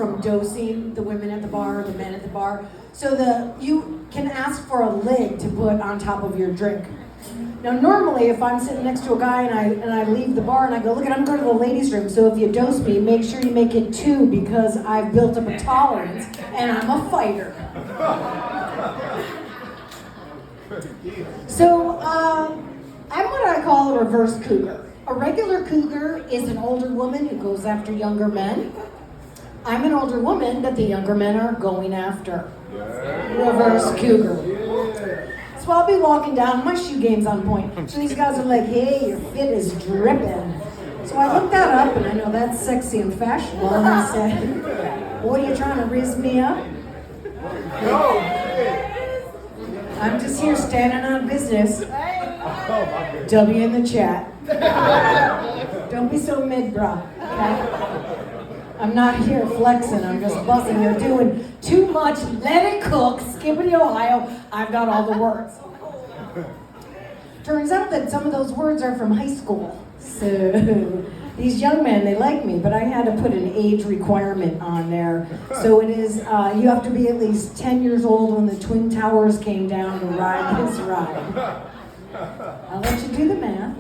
from dosing the women at the bar, the men at the bar. So you can ask for a lid to put on top of your drink. Now normally if I'm sitting next to a guy and I leave the bar and I go, look, I'm going to the ladies' room, so if you dose me, make sure you make it 2 because I've built up a tolerance and I'm a fighter. So I'm what I call a reverse cougar. A regular cougar is an older woman who goes after younger men. I'm an older woman that the younger men are going after. Reverse cougar. So I'll be walking down, my shoe game's on point. So these guys are like, hey, your fit is dripping. So I looked that up and I know that's sexy and fashionable. And I said, what are you trying to riz me up? I'm just here standing on business. W in the chat. Don't be so mid-bra, okay? I'm not here flexing, I'm just buzzing. You're doing too much, let it cook, skippity Ohio, I've got all the words. Turns out that some of those words are from high school. So these young men, they like me, but I had to put an age requirement on there. So it is, you have to be at least 10 years old when the Twin Towers came down to ride this ride. I'll let you do the math.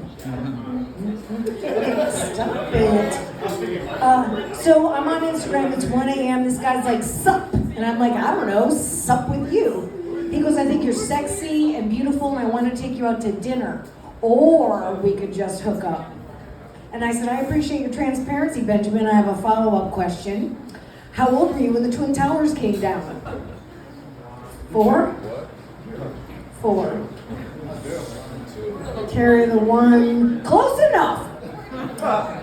Stop it. So I'm on Instagram, it's 1 a.m. This guy's like, sup? And I'm like, I don't know, sup with you. He goes, I think you're sexy and beautiful and I want to take you out to dinner. Or we could just hook up. And I said, I appreciate your transparency, Benjamin. I have a follow-up question. How old were you when the Twin Towers came down? 4? 4. Carry the one. Close enough.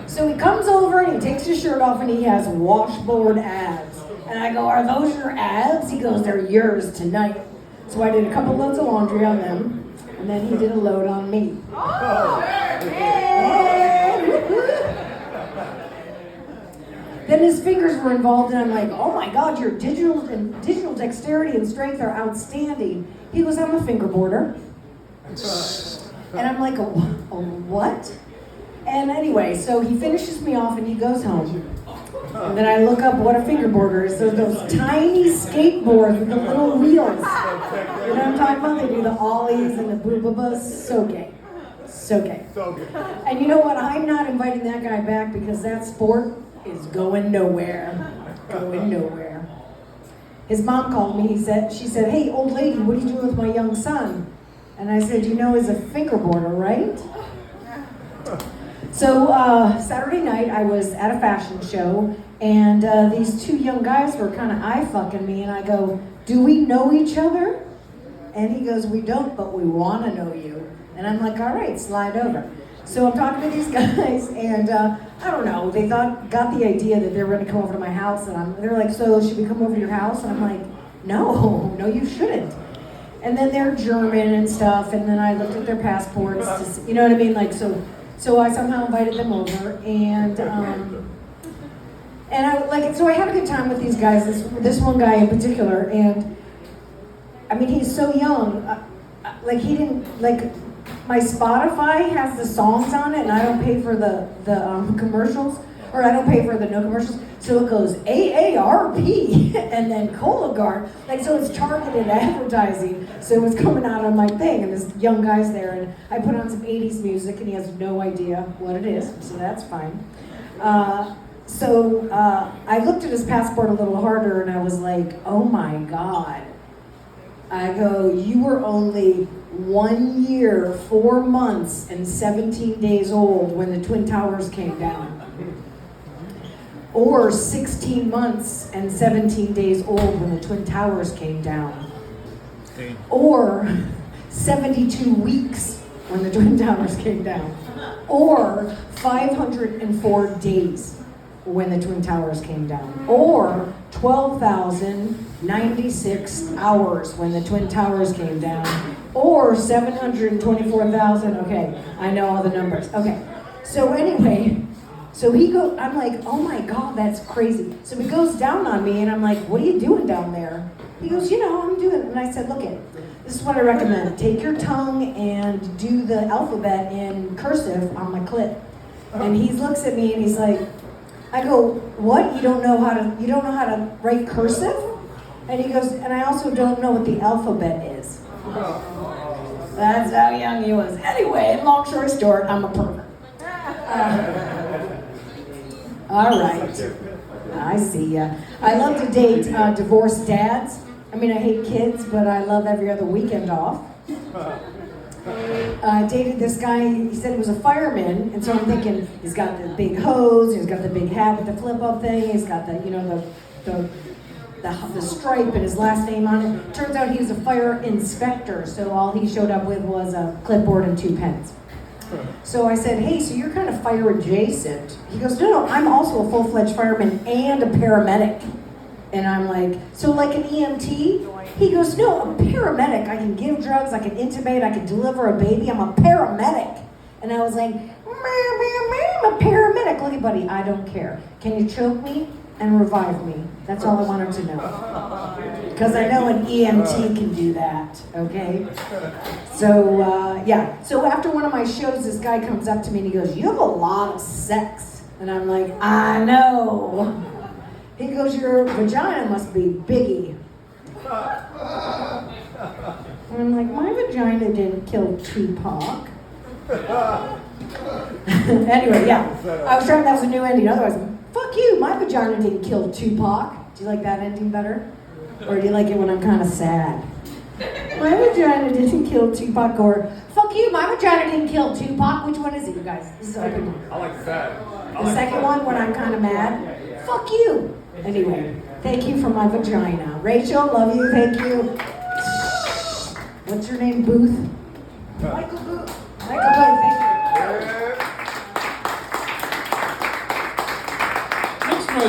So he comes over and he takes his shirt off and he has washboard abs. And I go, are those your abs? He goes, they're yours tonight. So I did a couple loads of laundry on them. And then he did a load on me. Then his fingers were involved and I'm like, oh my God, your digital dexterity and strength are outstanding. He goes, I'm a fingerboarder. And I'm like, a what? And anyway, so he finishes me off and he goes home. And then I look up what a fingerboarder is. So those tiny skateboards with the little wheels. You know what I'm talking about? They do the ollies and the boo-ba-bas. So gay. So gay. And you know what? I'm not inviting that guy back because that sport is going nowhere. Going nowhere. His mom called me. She said, hey, old lady, what are you doing with my young son? And I said, you know, he's a fingerboarder, right? So Saturday night, I was at a fashion show, and these 2 young guys were kind of eye-fucking me, and I go, do we know each other? And he goes, we don't, but we want to know you. And I'm like, all right, slide over. So I'm talking to these guys, and I don't know, they got the idea that they were going to come over to my house, and they're like, so should we come over to your house? And I'm like, no, you shouldn't. And then they're German and stuff, and then I looked at their passports, you know what I mean? Like, so I somehow invited them over, and I had a good time with these guys, this one guy in particular, and I mean, he's so young, my Spotify has the songs on it, and I don't pay for the commercials, or I don't pay for the no commercials, so it goes AARP, and then Cologuard, so it's targeted advertising, so it's coming out on my thing, and this young guy's there, and I put on some 80s music, and he has no idea what it is, so that's fine. So I looked at his passport a little harder, and I was like, oh my God. I go, you were only 1 year, 4 months, and 17 days old when the Twin Towers came down. Or 16 months and 17 days old when the Twin Towers came down. Or 72 weeks when the Twin Towers came down. Or 504 days when the Twin Towers came down. Or 12,096 hours when the Twin Towers came down. Or 724,000, okay, I know all the numbers. Okay, so anyway, I'm like, oh my God, that's crazy. So he goes down on me and I'm like, what are you doing down there? He goes, I'm doing, and I said, look it, this is what I recommend. Take your tongue and do the alphabet in cursive on my clit. And he looks at me and he's like, I go, what? You don't know how to write cursive? And he goes, and I also don't know what the alphabet is. That's how young he was. Anyway, long story short, I'm a pervert. All right. I see ya. I love to date divorced dads. I mean, I hate kids, but I love every other weekend off. I dated this guy, he said he was a fireman, and so I'm thinking, he's got the big hose, he's got the big hat with the flip-up thing, he's got the, the stripe and his last name on it. Turns out he was a fire inspector, so all he showed up with was a clipboard and 2 pens. So I said, hey, so you're kind of fire adjacent. He goes, no, I'm also a full-fledged fireman and a paramedic. And I'm like, so like an EMT? He goes, no, a paramedic. I can give drugs, I can intubate, I can deliver a baby. I'm a paramedic. And I was like, I'm a paramedic. Look at buddy, I don't care. Can you choke me and revive me? That's all I wanted to know. Because I know an EMT can do that, okay? So, yeah. So after one of my shows, this guy comes up to me and he goes, you have a lot of sex. And I'm like, I know. He goes, your vagina must be biggie. And I'm like, my vagina didn't kill Tupac. Anyway, yeah. I was trying, that was a new ending. Otherwise, fuck you, my vagina didn't kill Tupac. Do you like that ending better? Or do you like it when I'm kind of sad? My vagina didn't kill Tupac, or fuck you, my vagina didn't kill Tupac. Which one is it, you guys? This is open. I like that. The second one, when I'm kind of mad? Fuck you. Anyway, thank you for my vagina. Rachel, love you, thank you. What's your name, Booth? Michael Booth. Michael Booth.